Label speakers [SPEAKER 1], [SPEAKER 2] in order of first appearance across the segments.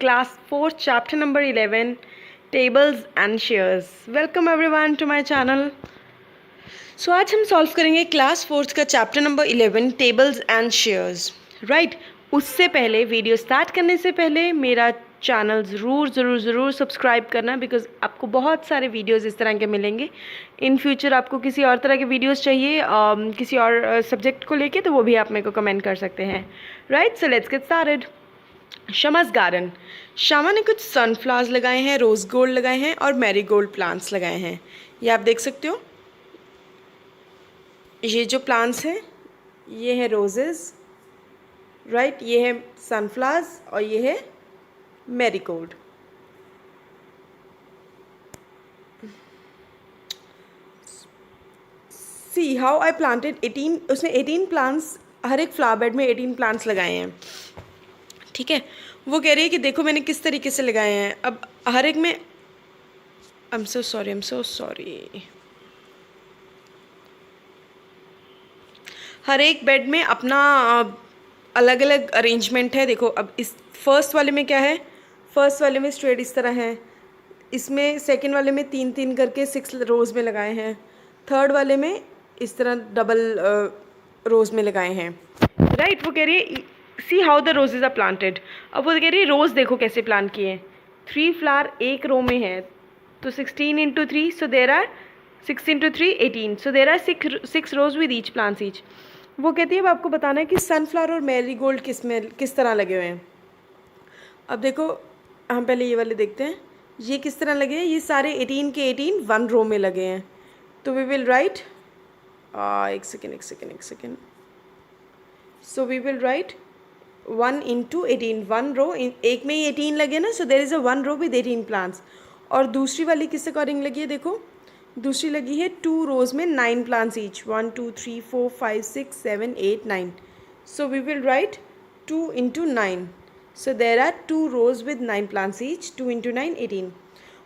[SPEAKER 1] class 4 chapter number 11 tables and shares. Welcome everyone to my channel. So आज हम solve करेंगे class 4 का chapter number 11 tables and shares. Right, उससे पहले video start करने से पहले मेरा चैनल ज़रूर सब्सक्राइब करना, बिकॉज आपको बहुत सारे वीडियोस इस तरह के मिलेंगे. इन फ्यूचर आपको किसी और तरह के वीडियोस चाहिए किसी और सब्जेक्ट को लेके, तो वो भी आप मेरे को कमेंट कर सकते हैं. Right, so let's get started. Shama's garden. Shama ने कुछ सनफ्लावर्स लगाए हैं, रोज़ गोल्ड लगाए हैं और मैरी गोल्ड प्लांट्स लगाए हैं. ये आप देख सकते हो. ये जो प्लांट्स हैं ये है रोजेस, राइट, ये है सनफ्लावर्स और ये है marigold. See how I planted 18. उसने 18 प्लांट्स, हर एक फ्लावर बेड में 18 प्लांट्स लगाए हैं. ठीक है, वो कह रही है कि देखो मैंने किस तरीके से लगाए हैं. अब हर एक में आई एम सो सॉरी, हर एक बेड में अपना अलग अलग अरेंजमेंट है. देखो अब इस फर्स्ट वाले में क्या है, फर्स्ट वाले में स्ट्रेट इस तरह है. इसमें सेकंड वाले में 3-3 करके 6 रोज़ में लगाए हैं. थर्ड वाले में इस तरह डबल रोज़ में लगाए हैं. राइट, वो कह रही है see how the roses are planted. अब वो कह रही है रोज़ देखो कैसे प्लांट किए हैं. 3 फ्लावर एक रो में है, तो 16 into 3, so there are 6 into 3 18, so there are 6 rows with each plants each. वो कहती है अब आपको बताना है कि सनफ्लावर और मैरीगोल्ड किस तरह लगे हुए हैं. अब देखो हम पहले ये वाले देखते हैं, ये किस तरह लगे हैं. ये सारे 18 के 18 वन रो में लगे हैं. तो वी विल राइट एक second. So we will write 1 into 18 one row. एक में ही 18 लगे ना, so there is a one row with 18 plants. और दूसरी वाली किस अकॉर्डिंग लगी है, देखो दूसरी लगी है 2 रोज़ में 9 plants each. 1 2 3 4 5 6 7 8 9. So we will write 2 into 9. So there are 2 rows with 9 plants each. 2 into 9 18.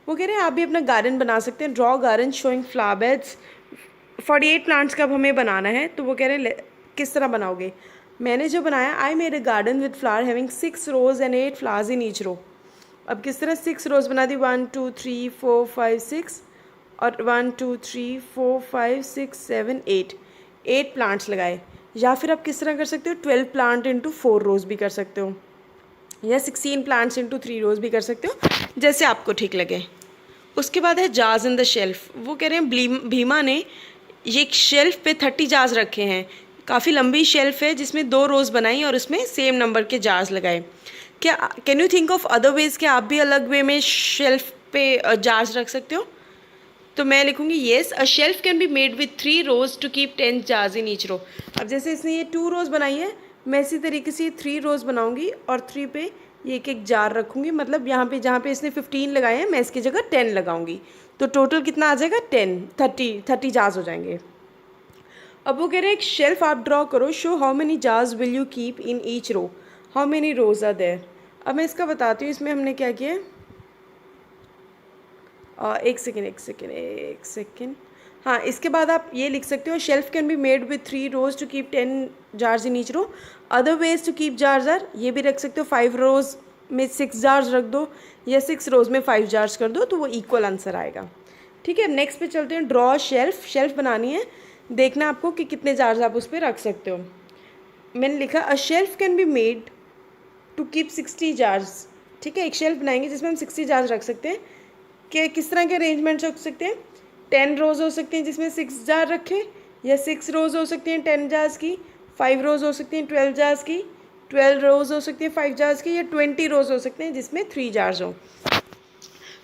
[SPEAKER 1] वो कह रहे हैं आप भी अपना गार्डन बना सकते हैं. Draw garden showing flower beds. 48 plants का अब हमें बनाना है. तो वो कह रहे हैं किस तरह बनाओगे. मैंने जो बनाया, I made a garden with flower having 6 rows and 8 flowers in each row. अब किस तरह 6 रोज़ बना दी, 1 2 3 4 5 6 और 1 2 3 4 5 6 7 8 प्लांट्स लगाए. या फिर आप किस तरह कर सकते हो, 12 प्लांट इंटू 4 रोज़ भी कर सकते हो, या 16 प्लांट्स इंटू 3 रोज़ भी कर सकते हो, जैसे आपको ठीक लगे. उसके बाद है जार्स इन द शेल्फ. वो कह रहे हैं भीमा ने ये एक शेल्फ पे 30 जार्स रखे हैं. काफ़ी लंबी शेल्फ है जिसमें 2 रोज़ बनाई और उसमें सेम नंबर के जार्स लगाए. क्या can you think of other ways, क्या आप भी अलग वे में शेल्फ पे जार्स रख सकते हो. तो मैं लिखूँगी yes, a shelf can be made with 3 rows to keep 10 jars in each row. अब जैसे इसने ये 2 रोज़ बनाई है, मैं इसी तरीके से 3 रोज़ बनाऊँगी और 3 पे ये एक जार रखूँगी. मतलब यहाँ पे जहाँ पे इसने 15 लगाए हैं, मैं इसकी जगह 10 लगाऊँगी. तो टोटल कितना आ जाएगा, 30 जार्स हो जाएंगे. अब वो कह रहे हैं एक शेल्फ आप ड्रॉ करो. Show how many jars will you keep in each row, how many rows are there. अब मैं इसका बताती हूँ. इसमें हमने क्या किया है, एक सेकेंड. हाँ, इसके बाद आप ये लिख सकते हो shelf can be made with 3 rows to keep 10 jars in each row. Other ways to keep jars are, ये भी रख सकते हो 5 रोज में 6 जार्स रख दो, या 6 रोज में 5 जार्स कर दो, तो वो इक्वल आंसर आएगा. ठीक है, नेक्स्ट पे चलते हैं. Draw shelf. शेल्फ बनानी है, देखना आपको कि कितने जार्स आप उस पर रख सकते हो. मैंने लिखा a shelf can be made to keep 60 jars. ठीक है, एक शेल्फ बनाएंगे जिसमें हम 60 जार्स रख सकते हैं. कि किस तरह के अरेंजमेंट रख सकते हैं, 10 रोज़ हो सकते हैं जिसमें 6 जार रखें, या 6 रोज़ हो सकती हैं 10 जार्स की, 5 रोज़ हो सकती हैं 12 जार्स की, 12 रोज़ हो सकती हैं 5 जार्स की, या 20 रोज़ हो सकते हैं जिसमें 3 जार्स हो.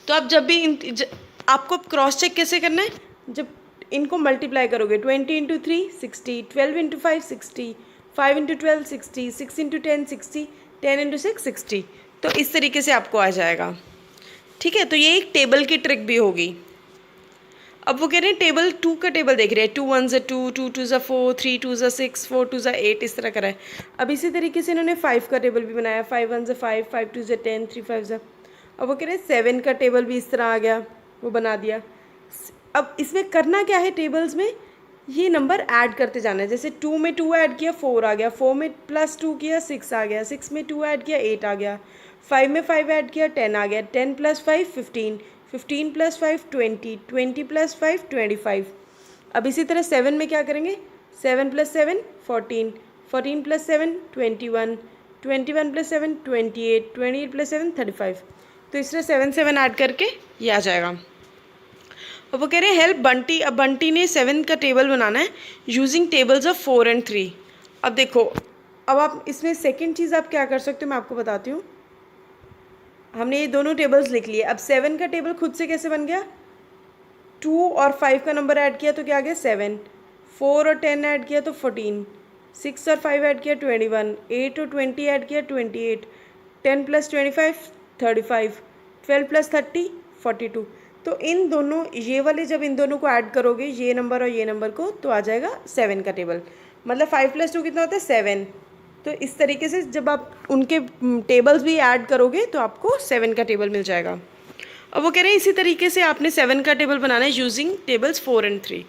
[SPEAKER 1] तो आप जब भी आपको क्रॉस चेक कैसे करना है, जब इनको मल्टीप्लाई करोगे 20 into 3 60, 12 into 5 60, 5 into 12 60, 6 into 10 60, 10 into 6 60. तो इस तरीके से आपको आ जाएगा. ठीक है, तो ये एक टेबल की ट्रिक भी होगी. अब वो कह रहे हैं टेबल 2 का टेबल देख रहे हैं. 2 1 2, 2 2 4, 3 2 6, 4 2 8, इस तरह करा है. अब इसी तरीके से इन्होंने 5 का टेबल भी बनाया. 5 1 5, 5 2 10, 3 5. अब वो कह रहे हैं 7 का टेबल भी इस तरह आ गया, वो बना दिया. अब इसमें करना क्या है, टेबल्स में ये नंबर ऐड करते जाना है. जैसे 2 में 2 ऐड किया 4 आ गया, 4 में +2 किया 6 आ गया, 6 में 2 ऐड किया 8 आ गया, 5 में 5 ऐड किया 10 आ गया, 10 + 5 15, 15 + 5 20, 20 + 5 25। अब इसी तरह 7 में क्या करेंगे, 7 + 7 14, 14 + 7 21, 21 + 7 28, 28 + 7 35। तो इस तरह 7 7 ऐड करके ये आ जाएगा। अब वो कह रहे हैं हेल्प बंटी। अब बंटी ने 7 का टेबल बनाना है यूजिंग टेबल्स ऑफ 4 और 3। अब देखो, अब आप इसमें सेकंड चीज़ आप क्या कर सकते हो मैं आपको बताती हूँ। हमने ये दोनों टेबल्स लिख लिए। अब 7 का टेबल खुद से कैसे बन गया, 2 और 5 का नंबर ऐड किया तो क्या आ गया 7, 4 और 10 ऐड किया तो 14, 6 और 5 ऐड किया 21, 8 और 20 ऐड किया 28, 10 + 25 35, 12 + 30 42। तो इन दोनों, ये वाले जब इन दोनों को ऐड करोगे, ये नंबर और ये नंबर को, तो आ जाएगा 7 का टेबल। मतलब 5 + 2 कितना होता है 7। तो इस तरीके से जब आप उनके टेबल्स भी ऐड करोगे तो आपको 7 का टेबल मिल जाएगा। अब वो कह रहे हैं इसी तरीके से आपने 7 का टेबल बनाना है यूजिंग टेबल्स 4 और 3।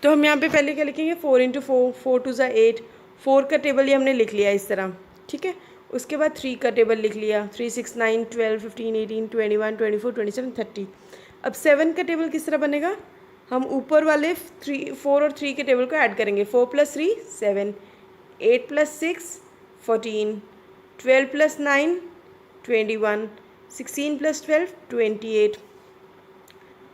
[SPEAKER 1] तो हम यहाँ पे पहले क्या लिखेंगे, 4 × 4, 4 × 2 = 8, 4 का टेबल ये हमने लिख लिया इस तरह, ठीक है। उसके बाद 3 का टेबल लिख लिया, 3 6 9 12 15 18 21 24 27 30। अब 7 का टेबल किस तरह बनेगा, हम ऊपर वाले 4 और 3 के टेबल को ऐड करेंगे। 4 + 3 7, 8 + 6 14, 12 + 9 21, 16 + 12 28,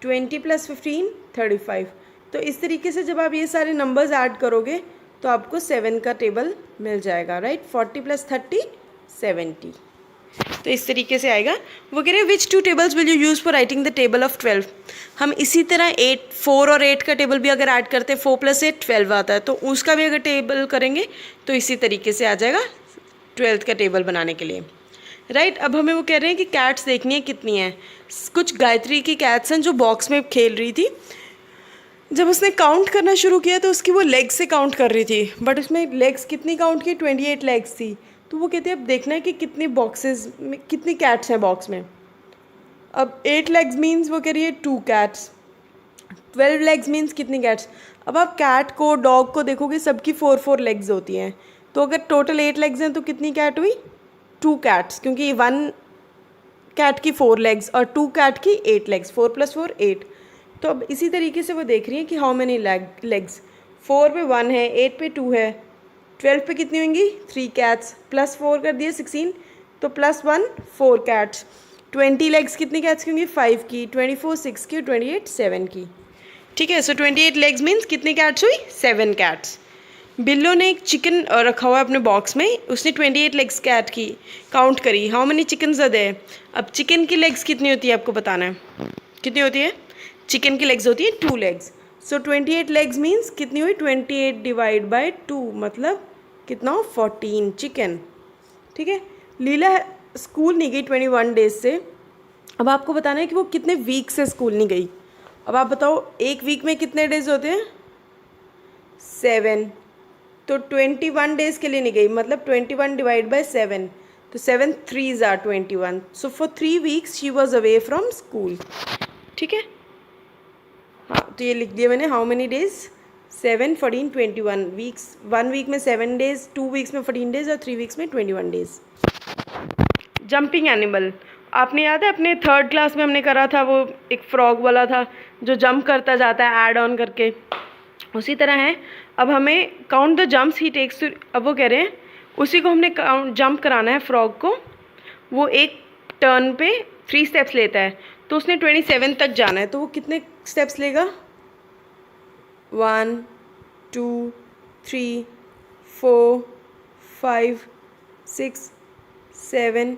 [SPEAKER 1] 20 + 15 35। तो इस तरीके से जब आप ये सारे नंबर्स ऐड करोगे तो आपको 7 का टेबल मिल जाएगा, राइट। 40 + 30 70। तो इस तरीके से आएगा। वो कह रहे हैं विच 2 tables will you use for writing the table of 12। हम इसी तरह 4 और 8 का टेबल भी अगर ऐड करते हैं, 4 + 8 12 आता है, तो उसका भी अगर टेबल करेंगे तो इसी तरीके से आ जाएगा 12th का टेबल बनाने के लिए, राइट। अब हमें वो कह रहे हैं कि कैट्स देखनी है कितनी हैं। कुछ गायत्री की कैट्स हैं जो बॉक्स में खेल रही थी। जब उसने काउंट करना शुरू किया तो उसकी वो लेग्स से काउंट कर रही थी, बट उसमें लेग्स कितनी काउंट की, 28 लेग्स थी। तो वो कहते हैं अब देखना है कि कितनी बॉक्सेस में कितनी कैट्स हैं बॉक्स में। अब 8 लेग्स मीन्स वो कह रही है 2 कैट्स, 12 लेग्स मीन्स कितनी कैट्स। अब आप कैट को, डॉग को देखोगे सबकी 4 4 लेग्स होती हैं। तो अगर टोटल 8 लेग्स हैं तो कितनी कैट हुई, 2 कैट्स, क्योंकि 1 कैट की 4 लेग्स और 2 कैट की 8 लेग्स, 4 + 4 8। तो अब इसी तरीके से वो देख रही हैं कि हाउ मेनी लेग्स। 4 पे 1 है, 8 पे 2 है, 12 पे कितनी होंगी 3 कैट्स, +4 कर दिए 16, तो +1 4 कैट्स। 20 लेग्स कितनी कैट्स की होंगी 5 की, 24 6 की और 28 7 की, ठीक है। सो 28 लेग्स मीन्स कितनी कैट्स हुई 7 कैट्स। बिल्लो ने एक चिकन रखा हुआ है अपने बॉक्स में, उसने 28 लेग्स कैट की काउंट करी, how many chickens are there. अब चिकन की लेग्स कितनी होती है आपको बताना है, कितनी होती है, चिकन की लेग्स होती है 2 लेग्स। सो 28 लेग्स मीन्स कितनी हुई 28 / 2, मतलब कितना हो 14 चिकन, ठीक है। लीला स्कूल नहीं गई 21 डेज से। अब आपको बताना है कि वो कितने वीक से स्कूल नहीं गई। अब आप बताओ एक वीक में कितने डेज होते हैं 7, तो 21 डेज के लिए नहीं गई, मतलब 21 / 7, तो 7 3s are 21। So for 3 weeks she was away from school, ठीक है। हाँ, तो ये लिख दिया मैंने, how many days 7 14 21 weeks. 1 week में 7 डेज, 2 वीक्स में 14 डेज और 3 वीक्स में 21 डेज। जंपिंग एनिमल, आपने याद है अपने 3rd क्लास में हमने करा था, वो एक फ्रॉग वाला था जो जंप करता जाता है ऐड ऑन करके, उसी तरह है। अब हमें count the jumps he takes to, अब वो कह रहे हैं उसी को हमने जंप कराना है फ्रॉग को। वो एक टर्न पे 3 स्टेप्स लेता है, तो उसने 27 तक जाना है, तो वो कितने स्टेप्स लेगा 1 2 3 4 5 6 7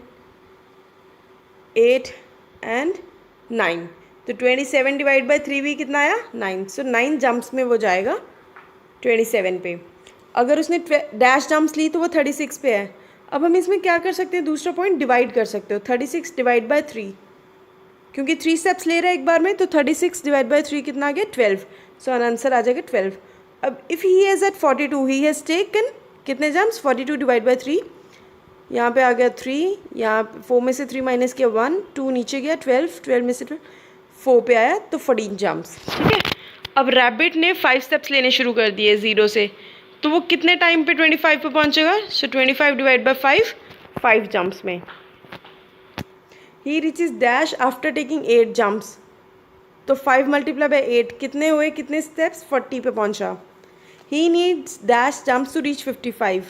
[SPEAKER 1] 8 एंड 9। तो 27 / 3 भी कितना आया 9। सो 9 जंप्स में वो जाएगा 27 पे। अगर उसने डैश जंप्स ली तो वो 36 पे है। अब हम इसमें क्या कर सकते हैं, दूसरा पॉइंट डिवाइड कर सकते हो, 36 / 3, क्योंकि 3 स्टेप्स ले रहा है एक बार में, तो 36 / 3 कितना आ गया 12। सो आंसर आ जाएगा 12। अब if he has at 42 he has taken कितने जम्प्स 42 / 3, यहाँ पे आ गया 3, यहाँ 4 में से 3 माइनस किया 1, 2 नीचे गया 12, 12 में से 4 पे आया, तो 14 जम्प्स, ठीक है। अब रैबिट ने 5 स्टेप्स लेने शुरू कर दिए 0 से, तो वो कितने टाइम पे 25 पे पहुँचेगा। सो 25 / 5 5 जम्प्स में, ही reaches dash after taking 8 jumps. तो 5 मल्टीप्लाई बाई 8 कितने हुए, कितने स्टेप्स, 40 पे पहुंचा। He needs dash jumps to reach 55।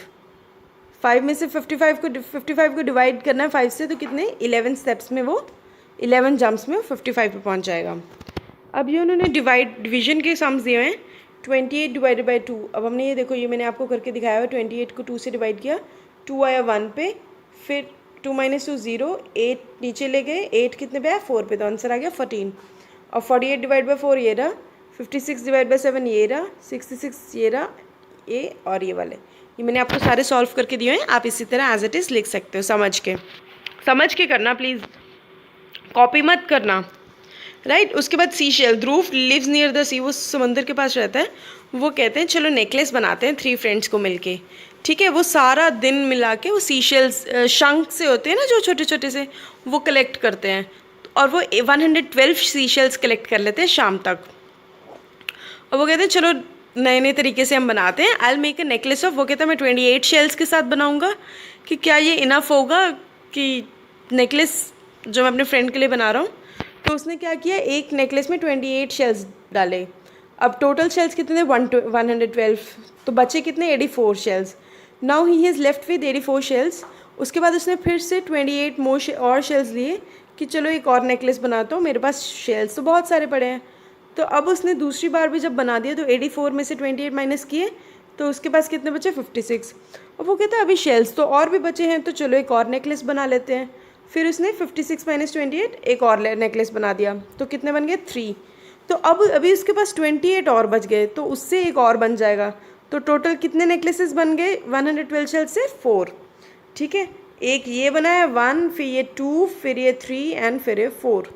[SPEAKER 1] 5 में से 55 को डिवाइड करना है 5 से, तो कितने 11 स्टेप्स में वो 11 जंप्स में 55 पे पहुंच जाएगा। अब ये उन्होंने डिवीजन के सम्स दिए हैं 28 डिवाइडेड बाई 2। अब हमने ये देखो, ये मैंने आपको करके दिखाया हुआ, 28 को 2 से डिवाइड किया, 2 आया 1 पे, फिर 2 - 2 0, 8 नीचे ले गए, 8 कितने पे आया 4 पे, तो आंसर आ गया 14। और 48 डिवाइड बाई 4 ये रहा, 56 डिवाइड बाई 7 ये रहा, 66 ये रहा, ये और ये वाले, ये मैंने आपको सारे सॉल्व करके दिए हैं। आप इसी तरह एज इट इज़ लिख सकते हो, समझ के करना प्लीज़, कॉपी मत करना, राइट। उसके बाद sea shell, Dhruv lives near the sea, वो समंदर के पास रहता है। वो कहते हैं चलो नेकलेस बनाते हैं 3 फ्रेंड्स को मिलके, ठीक है। वो सारा दिन मिला के वो सी शेल्स शंख से होते हैं ना जो छोटे छोटे से, वो कलेक्ट करते हैं, और वो 112 सी शेल्स कलेक्ट कर लेते हैं शाम तक। और वो कहते हैं चलो नए नए तरीके से हम बनाते हैं, I will make a necklace of, वो कहता है मैं 28 शेल्स के साथ बनाऊंगा, कि क्या ये इनफ होगा कि नेकलेस जो मैं अपने फ्रेंड के लिए बना रहा हूँ। तो उसने क्या किया, एक नेकलेस में 28 शेल्स डाले। अब टोटल शेल्स कितने थे 112, तो बचे कितने 84 shells. Now he has left with 84 shells. उसके बाद उसने फिर से 28 और शेल्स लिए कि चलो एक और नेकलेस बनाता हूँ, मेरे पास शेल्स तो बहुत सारे पड़े हैं। तो अब उसने दूसरी बार भी जब बना दिया तो 84 में से 28 माइनस किए, तो उसके पास कितने बचे 56। और वो कहता है अभी शेल्स तो और भी बचे हैं, तो चलो एक और नेकलेस बना लेते हैं। फिर उसने 56 - 28 एक और नेकलेस बना दिया, तो कितने बन गए 3। तो अब अभी उसके पास 28 और बच गए, तो उससे एक और बन जाएगा। तो टोटल कितने नेकलेसेस बन गए 112 शेल से 4, ठीक है। एक ये बनाया 1, फिर ये 2, फिर ये 3 एंड फिर ये 4।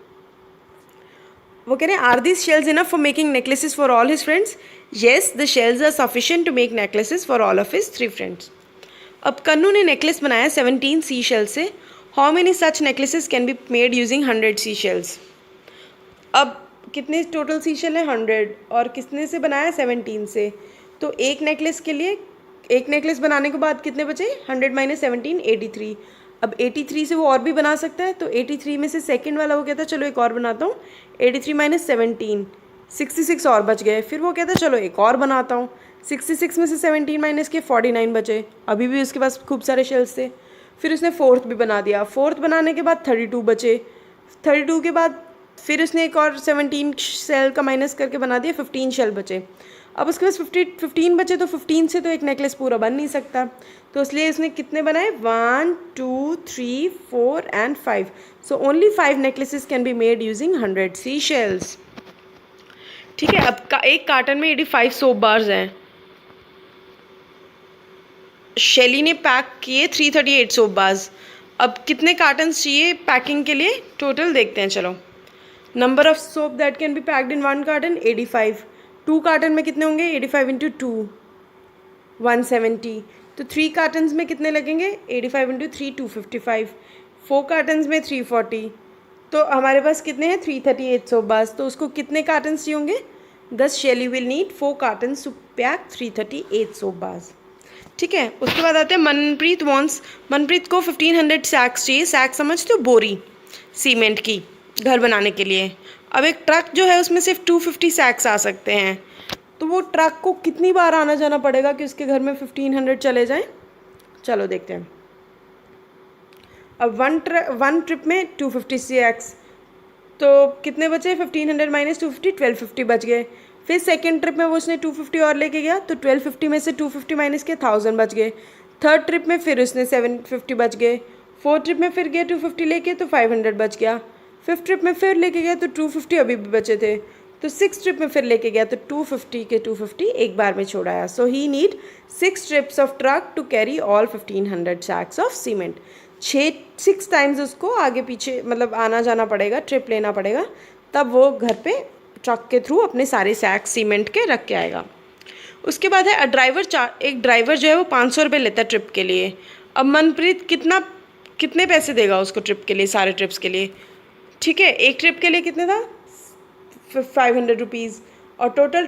[SPEAKER 1] वो कह रहे हैं are these shells enough for making necklaces for all his friends. Yes the shells are sufficient to make necklaces for all of his 3 friends. अब कन्नू ने नेकलेस बनाया 17 सी शेल से। How many such necklaces can be made using 100 sea shells. अब कितने total सी shell है 100, और कितने से बनाया 17 से। तो एक नेकलेस के लिए, एक नेकलेस बनाने के बाद कितने बचे 100 - 17 83। अब 83 से वो और भी बना सकता है, तो 83 में से सेकंड वाला वो कहता है चलो एक और बनाता हूँ, 83 - 17 66 और बच गए। फिर वो कहता है चलो एक और बनाता हूँ, 66 में से 17 माइनस के 49 बचे। अभी भी उसके पास खूब सारे शेल्स थे। फिर उसने फोर्थ भी बना दिया, फोर्थ बनाने के बाद 32 बचे। 32 के बाद फिर उसने एक और 17 शेल का माइनस करके बना दिया, 15 शेल बचे। अब उसके पास 15 बचे, तो 15 से तो एक नेकलेस पूरा बन नहीं सकता, तो इसलिए इसने कितने बनाए 1 2 3 4 and 5। So only 5 necklaces can be made using 100 sea shells, ठीक है। अब एक कार्टन में 85 सोप बार्स हैं। शेली ने पैक किए 338 सोप बार्स। अब कितने कार्टन्स चाहिए पैकिंग के लिए टोटल देखते हैं, चलो। Number of soap that can be packed in 1 carton 85। 2 carton में कितने होंगे 85 × 2 170। तो 3 कार्टन्स में कितने लगेंगे 85 × 3 255। 4 कार्टन्स में 340। तो हमारे पास कितने हैं 338 सोप बार्स। तो उसको कितने कार्टन्स चाहिए होंगे 10। Shelly will need 4 cartons to pack 338 soap bars, ठीक है। उसके बाद आते हैं मनप्रीत को 1500 सैक्स चाहिए। सैक समझते हो, बोरी सीमेंट की घर बनाने के लिए। अब एक ट्रक जो है उसमें सिर्फ 250 सैक्स आ सकते हैं, तो वो ट्रक को कितनी बार आना जाना पड़ेगा कि उसके घर में 1500 चले जाएं। चलो देखते हैं। अब वन ट्रिप में 250 सैक्स, तो कितने बचे 1500 - 250 1250 बच गए। फिर सेकेंड ट्रिप में वो उसने 250 और लेके गया, तो 1250 में से 250 माइनस के 1000 बच गए। थर्ड ट्रिप में फिर उसने 750 बच गए। फोर्थ ट्रिप में फिर गया 250 लेके, तो 500 बच गया। फिफ्थ ट्रिप में फिर लेके गया तो 250 अभी भी बचे थे। तो सिक्स ट्रिप में फिर लेके गया तो 250 के 250 एक बार में छोड़ाया। So he need 6 trips of truck to carry all 1500 sacks of cement. 6 times उसको आगे पीछे मतलब आना जाना पड़ेगा, ट्रिप लेना पड़ेगा, तब वो घर पे ट्रक के थ्रू अपने सारे सैक्स सीमेंट के रख के आएगा। उसके बाद है एक ड्राइवर जो है वो 500 रुपये लेता है ट्रिप के लिए। अब मनप्रीत कितने पैसे देगा उसको ट्रिप के लिए, सारे ट्रिप्स के लिए, ठीक है। एक ट्रिप के लिए कितने था 500 रुपीज़, और टोटल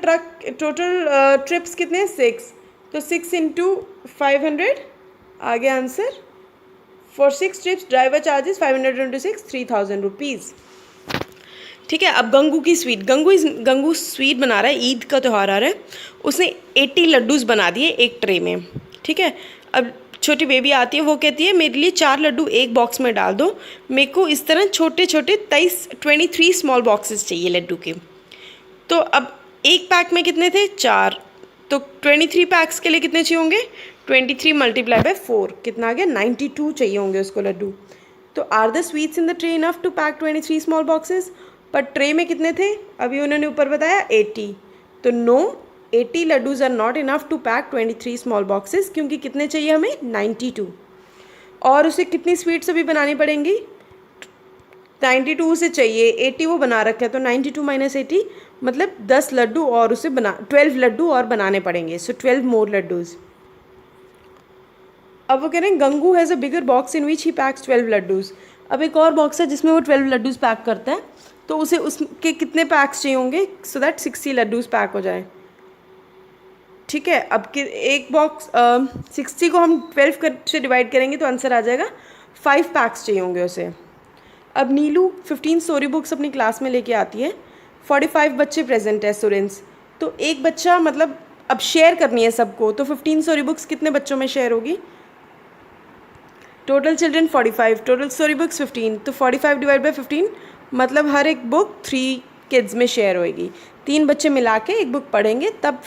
[SPEAKER 1] ट्रिप्स कितने 6, तो 6 × 500 आ गया answer for 6 trips driver charges 500 into 6 3000 rupees. ठीक है, अब गंगू की स्वीट, गंगू स्वीट बना रहा है, ईद का त्यौहार आ रहा है, उसने 80 लड्डूज़ बना दिए एक ट्रे में। ठीक है, अब छोटी बेबी आती है, वो कहती है मेरे लिए 4 लड्डू एक बॉक्स में डाल दो, मेरे को इस तरह छोटे छोटे 23 स्मॉल बॉक्सेस चाहिए लड्डू के। तो अब एक पैक में कितने थे? 4, तो 23 पैक्स के लिए कितने चाहिए होंगे? 23 मल्टीप्लाई बाय 4 कितना आ गया? 92 चाहिए होंगे उसको लड्डू। तो are the sweets in the tray enough to pack 23 small boxes? पर ट्रे में कितने थे? अभी उन्होंने ऊपर बताया 80, तो no, 80 laddus are not enough to pack 23 small boxes, क्योंकि कितने चाहिए हमें? 92। और उसे कितनी स्वीट्स अभी बनानी पड़ेंगी? 92 से चाहिए, 80 वो बना रखा है, तो 92 माइनस 80 मतलब 10 लड्डू और उसे 12 लड्डू और बनाने पड़ेंगे। सो 12 मोर लड्डूज। अब वो कह रहे हैं Gangu has a bigger box in which he PACS 12 लड्डूज़। अब एक और बॉक्स है जिसमें वो 12 लड्डूज़ पैक करता है, तो उसे उसके कितने पैक्स चाहिए होंगे सो दैट 60 लड्डूज़ पैक हो जाए। ठीक है, अब एक बॉक्स 60 को हम 12 से डिवाइड करेंगे तो आंसर आ जाएगा 5 पैक्स चाहिए होंगे उसे। अब नीलू 15 स्टोरी बुक्स अपनी क्लास में लेके आती है, 45 बच्चे प्रेजेंट है स्टूडेंट्स, तो एक बच्चा मतलब अब शेयर करनी है सबको, तो 15 स्टोरी बुक्स कितने बच्चों में शेयर होगी? Total children 45, total story books 15, तो 45 डिवाइड बाई 15 मतलब हर एक बुक 3 किड्स में शेयर होएगी। 3 बच्चे मिला के एक बुक पढ़ेंगे, तब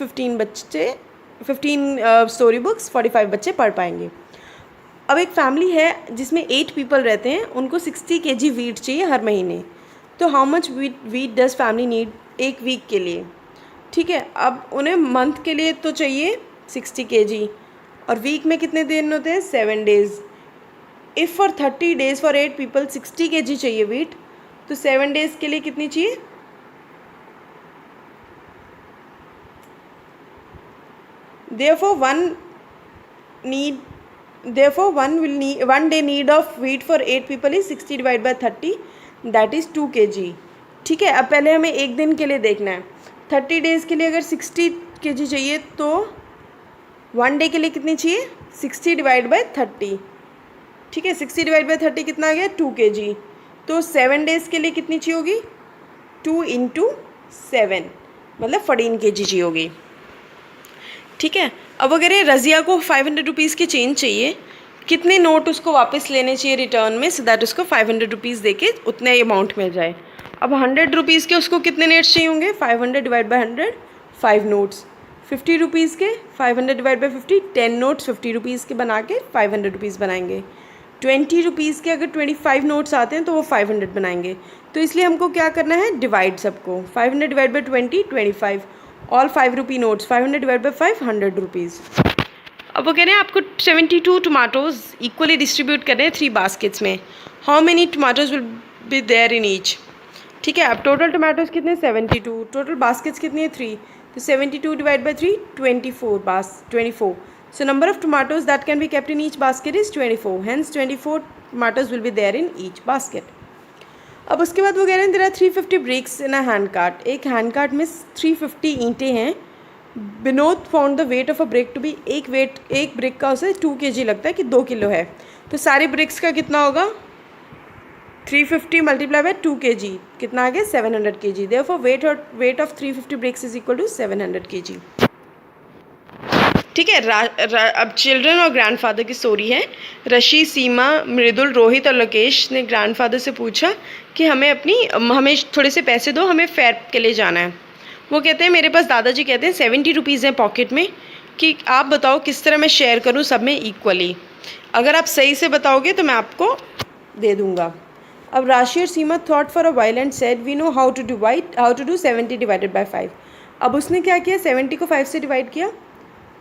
[SPEAKER 1] 15 स्टोरी बुक्स 45 बच्चे पढ़ पाएंगे। अब एक फैमिली है जिसमें 8 पीपल रहते हैं, उनको 60 kg वीट चाहिए हर महीने, तो how much wheat does family need एक वीक के लिए? ठीक है, अब उन्हें मंथ के लिए तो चाहिए 60 kg, और वीक में कितने दिन होते हैं? 7 days. If for 30 days for 8 people 60 kg चाहिए वीट, तो 7 डेज़ के लिए कितनी चाहिए? Therefore, one day need of wheat for 8 people is 60 divided by 30, that is 2 kg। ठीक है, अब पहले हमें एक दिन के लिए देखना है। 30 डेज़ के लिए अगर 60 kg चाहिए तो 1 डे के लिए कितनी चाहिए? 60 डिवाइड बाय 30। ठीक है, 60 डिवाइड बाय 30 कितना आ गया? 2 kg। तो 7 डेज़ के लिए कितनी चाहिए होगी? 2 into 7 मतलब 14 kg चाहिए होगी। ठीक है, अब अगर ये रज़िया को 500 रुपीज़ की चेंज चाहिए, कितने नोट उसको वापस लेने चाहिए रिटर्न में सो दैट उसको 500 रुपीज़ दे के उतने अमाउंट मिल जाए? अब 100 रुपीज़ के उसको कितने नोट्स चाहिए होंगे? 500 डिवाइड बाई 100 5 नोट्स। 50 रुपीज़ के 500 डिवाइड बाई 50 10 नोट्स 50 रुपीज़ के बना के 500 रुपीज़ बनाएंगे। 20 रुपीज़ के अगर 25 नोट्स आते हैं तो वो 500 बनाएंगे। तो इसलिए हमको क्या करना है? डिवाइड सबको। 500 divide by 20 25, all 5 rupee notes, 500 divide by 5 100 rupees. अब वो कह रहे हैं आपको 72 टमाटोज़ इक्वली डिस्ट्रीब्यूट करने हैं 3 बास्केट्स में, how many tomatoes will be there in each? ठीक है, अब टोटल टमाटोज़ कितने? 72, टोटल बास्केट्स कितनी है? 3, तो 72 divide by 3 24। So number of tomatoes that can be kept in each basket is 24. Hence 24 tomatoes will be there in each basket. अब उसके बाद वो कह रहे हैं there are 350 bricks in a hand cart. एक hand cart में 350 ईंटें हैं। Vinod found the weight of a brick to be, एक ब्रिक का उसे 2 kg लगता है कि 2 किलो है, तो सारे ब्रिक्स का कितना होगा? 350 मल्टीप्लाई बाय 2 kg कितना आ गया? 700 kg। Therefore weight of 350 bricks is equal to 700 kg। ठीक है, अब चिल्ड्रन और ग्रैंडफादर की स्टोरी है। ऋषि, सीमा, मृदुल, रोहित और लोकेश ने ग्रैंडफादर से पूछा कि हमें थोड़े से पैसे दो, हमें फेयर के लिए जाना है। वो कहते हैं मेरे पास, दादाजी कहते हैं 70 रुपीज़ हैं पॉकेट में, कि आप बताओ किस तरह मैं शेयर करूं सब में इक्वली। अगर आप सही से बताओगे तो मैं आपको दे दूंगा। अब राशि और Seema thought for a while and said we know how to do 70 divided by 5। अब उसने क्या किया? 70 को 5 से डिवाइड किया,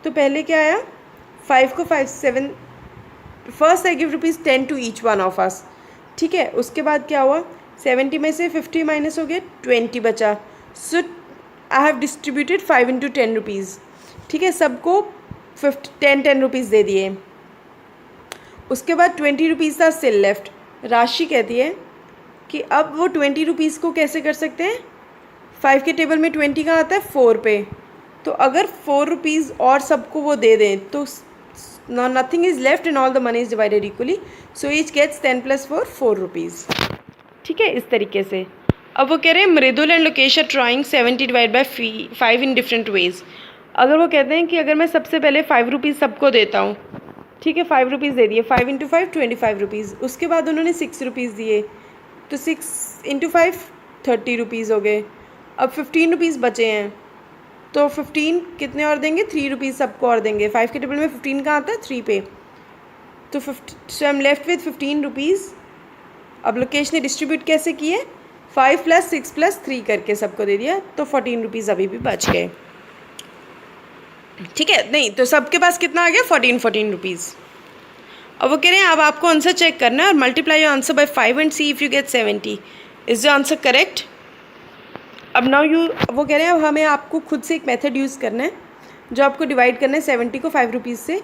[SPEAKER 1] तो पहले क्या आया? 5 को 5 7, first I give rupees 10 to each one of us. ठीक है, उसके बाद क्या हुआ? 70 में से 50 माइनस हो गया, 20 बचा। So I have distributed 5 into 10 rupees. ठीक है, सबको 10 रुपीज़ दे दिए। उसके बाद 20 रुपीज़ था स्टिल लेफ्ट। राशि कहती है कि अब वो 20 रुपीज़ को कैसे कर सकते हैं? 5 के टेबल में 20 कहाँ आता है? 4 पे। तो अगर 4 रुपीज़ और सबको वो दे दें तो now nothing is left and all the money is divided equally, so each gets 10 plus 4 4 rupees. ठीक है, इस तरीके से. अब वो कह रहे हैं Mridul and Lokesh are trying 70 divide by 5 in different ways. अगर वो कहते हैं कि अगर मैं सबसे पहले 5 रुपीज़ सबको देता हूँ, ठीक है, 5 रुपीज़ दे दिए, 5 इंटू 5 25 रुपीज़. उसके बाद उन्होंने 6 रुपीज़ दिए, तो 6 इंटू 5 30 रुपीज़ हो गए. अब 15 रुपीज़ बचे हैं, तो 15 कितने और देंगे, 3 रुपीज़ सबको और देंगे. 5 के टेबल में 15 कहाँ आता है, 3 पे. तो so I am left with 15 rupees. अब लोकेश ने डिस्ट्रीब्यूट कैसे किए, 5 प्लस 6 प्लस 3 करके सबको दे दिया, तो 14 रुपीज़ अभी भी बच गए. ठीक है, नहीं तो सबके पास कितना आ गया, 14 रुपीज़. अब वो कह रहे हैं अब आपको आंसर चेक करना है और multiply your answer by 5 and C if you get 70. Is your answer correct. अब नाउ वो कह रहे हैं अब हमें आपको खुद से एक मेथड यूज़ करना है जो आपको डिवाइड करना है 70 को 5 रुपीज़ से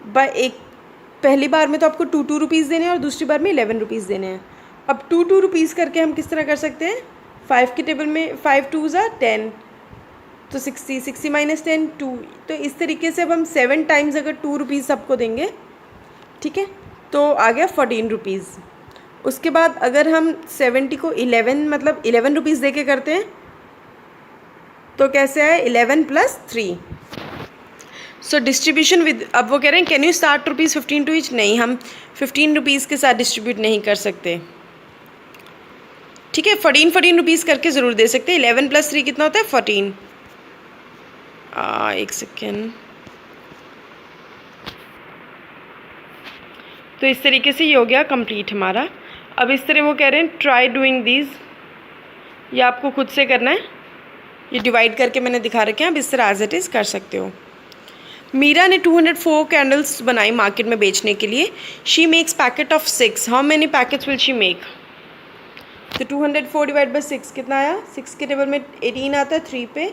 [SPEAKER 1] बाय एक. पहली बार में तो आपको 2 रुपीज़ देने हैं और दूसरी बार में 11 रुपीज़ देने हैं. अब 2 रुपीज़ करके हम किस तरह कर सकते हैं, 5 के टेबल में 5 2 ज़ा 10, तो 60 माइनस 10 2. तो इस तरीके से अब हम 7 टाइम्स अगर 2 रुपीज़ सबको देंगे, ठीक है, तो आ गया 14 रुपीज़. उसके बाद अगर हम 70 को 11 मतलब 11 रुपीज़ दे के करते हैं तो कैसे आए, 11 प्लस 3. सो डिस्ट्रीब्यूशन विद, अब वो कह रहे हैं can you start rupees 15 to each. नहीं, हम 15 रुपीज़ के साथ डिस्ट्रीब्यूट नहीं कर सकते. ठीक है, 14 रुपीज़ करके ज़रूर दे सकते हैं. 11 प्लस 3 कितना होता है, 14. एक सेकेंड. तो इस तरीके से ये हो गया कंप्लीट हमारा. अब इस तरह वो कह रहे हैं ट्राई डूइंग दीज, ये आपको खुद से करना है. ये डिवाइड करके मैंने दिखा रखे हैं, अब इस तरह एज इट इज़ कर सकते हो. मीरा ने 204 कैंडल्स बनाई मार्केट में बेचने के लिए. She makes packet of 6. How many packets will she make. तो 204 डिवाइड बाई 6 कितना आया, 6 के टेबल में 18 आता है, 3 पे,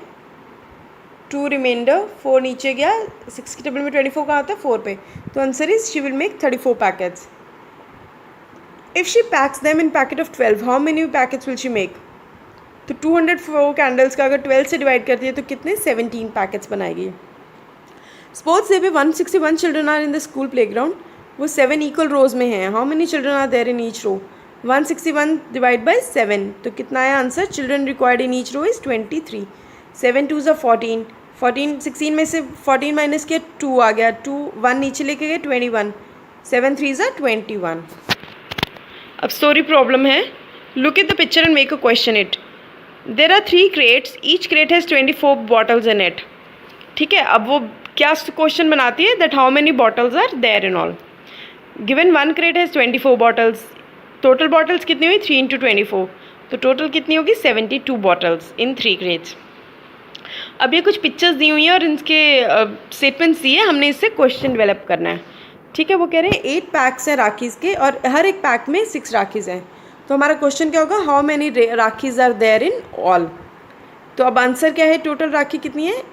[SPEAKER 1] 2 रिमाइंडर, 4 नीचे गया, 6 के टेबल में 24 कहाँ आता है, 4 पे. तो answer is she will make 34 packets. If she PACS them in packet of 12, how many packets will she make. तो 204 कैंडल्स का अगर 12 से डिवाइड करती है तो कितने, 17 पैकेट्स बनाएगी. स्पोर्ट्स डे पे 161 children are in the school playground. वो 7 इक्वल रोज में हैं. How many children are there in each row. 161 divide by 7, तो कितना आया answer, children required in each row is 23. 7 2 14, 16 में से 14 माइनस किया 2 आ गया, 2 1 नीचे लेके गए 21, 7 3 21. अब स्टोरी प्रॉब्लम है. Look at the picture and make a question it. There are 3 crates, each crate has 24 bottles in it. ठीक है, अब वो क्या क्वेश्चन बनाती है, that how many bottles are there in all. Given 1 crate has 24 bottles. Total bottles कितनी हुई, 3 into 24, तो टोटल कितनी होगी, 72 बॉटल्स इन 3 क्रेट्स. अब ये कुछ पिक्चर्स दी हुई हैं और इनके स्टेटमेंट्स दिए, हमने इससे क्वेश्चन डेवलप करना है. ठीक है, वो कह रहे हैं 8 पैक्स हैं राखीज़ के और हर एक पैक में 6 राखीज़ हैं. तो हमारा क्वेश्चन क्या होगा, how many rakhis are there in all. तो अब आंसर क्या है, टोटल राखी कितनी है,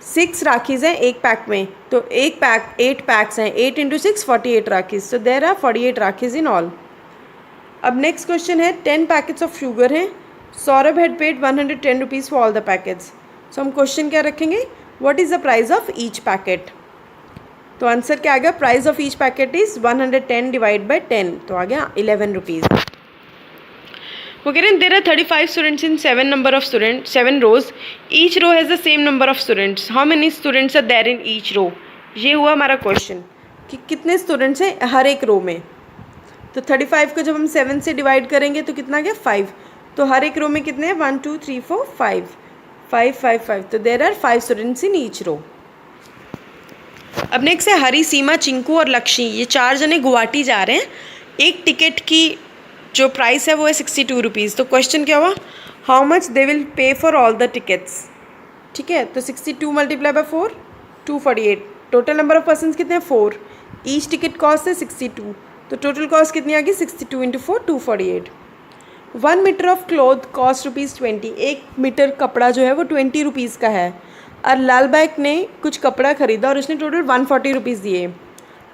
[SPEAKER 1] 6 राखीज़ हैं एक पैक में. तो एक पैक 8 पैक्स हैं, 8 into 6 48 rakhis. So there are 48 rakhis in all. अब नेक्स्ट क्वेश्चन है 10 पैकेट्स ऑफ शुगर हैं. Saurabh had paid 110 rupees for all the packets. So हम क्वेश्चन क्या रखेंगे, what is the price of each packet. तो आंसर क्या आ गया, price of each packet is 110 divide by 10, तो आ गया 11 रुपीज़. वो कह रहे हैं there are 35 students in 7 rows. Each row has the same number of students. How many students are there in each row. ये हुआ हमारा क्वेश्चन कि कितने स्टूडेंट्स हैं हर एक रो में. तो 35 को जब हम 7 से डिवाइड करेंगे तो कितना गया, 5. तो हर एक रो में कितने हैं, 1 2 3 4 5 5 5 5. तो there are 5 students in each row. अब नेक्स्ट है हरी, सीमा, चिंकू और लक्ष्मी. ये 4 जने गुवाहाटी जा रहे हैं. एक टिकट की जो प्राइस है वो है 62 रुपीज़. तो क्वेश्चन क्या हुआ, how much they will pay for all the tickets. ठीक है, तो 62 multiply by 4 248. Total number of person कितने हैं, 4. ईच टिकट कॉस्ट है 62, तो टोटल कॉस्ट कितनी आ गई, 62 into 4 248. 1 metre of cloth cost ₹20. 1 metre कपड़ा जो है वो 20 रुपीज़ का है. और लाल बैग ने कुछ कपड़ा खरीदा और उसने टोटल 140 रुपीज़ दिए.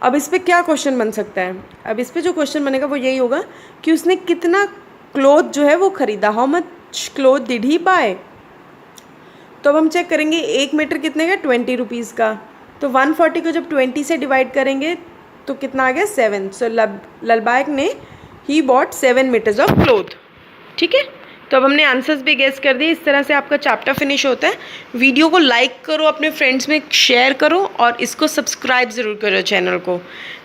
[SPEAKER 1] अब इस पर क्या क्वेश्चन बन सकता है, अब इस पर जो क्वेश्चन बनेगा वो यही होगा कि उसने कितना क्लॉथ जो है वो ख़रीदा, how much cloth did he buy. तो अब हम चेक करेंगे 1 मीटर कितने का, 20 रुपीज़ का. तो 140 को जब 20 से डिवाइड करेंगे तो कितना आ गया 7। सो ललबाग ने he bought 7 metres of cloth. ठीक है, तो अब हमने आंसर्स भी गेस कर दिए। इस तरह से आपका चैप्टर फिनिश होता है। वीडियो को लाइक करो, अपने फ्रेंड्स में शेयर करो और इसको सब्सक्राइब ज़रूर करो चैनल को,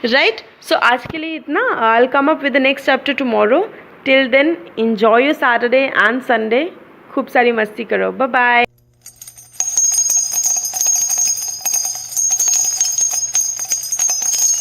[SPEAKER 1] राइट। सो आज के लिए इतना। I will come up with the next chapter tomorrow. Till then enjoy your Saturday and Sunday. खूब सारी मस्ती करो। Bye bye.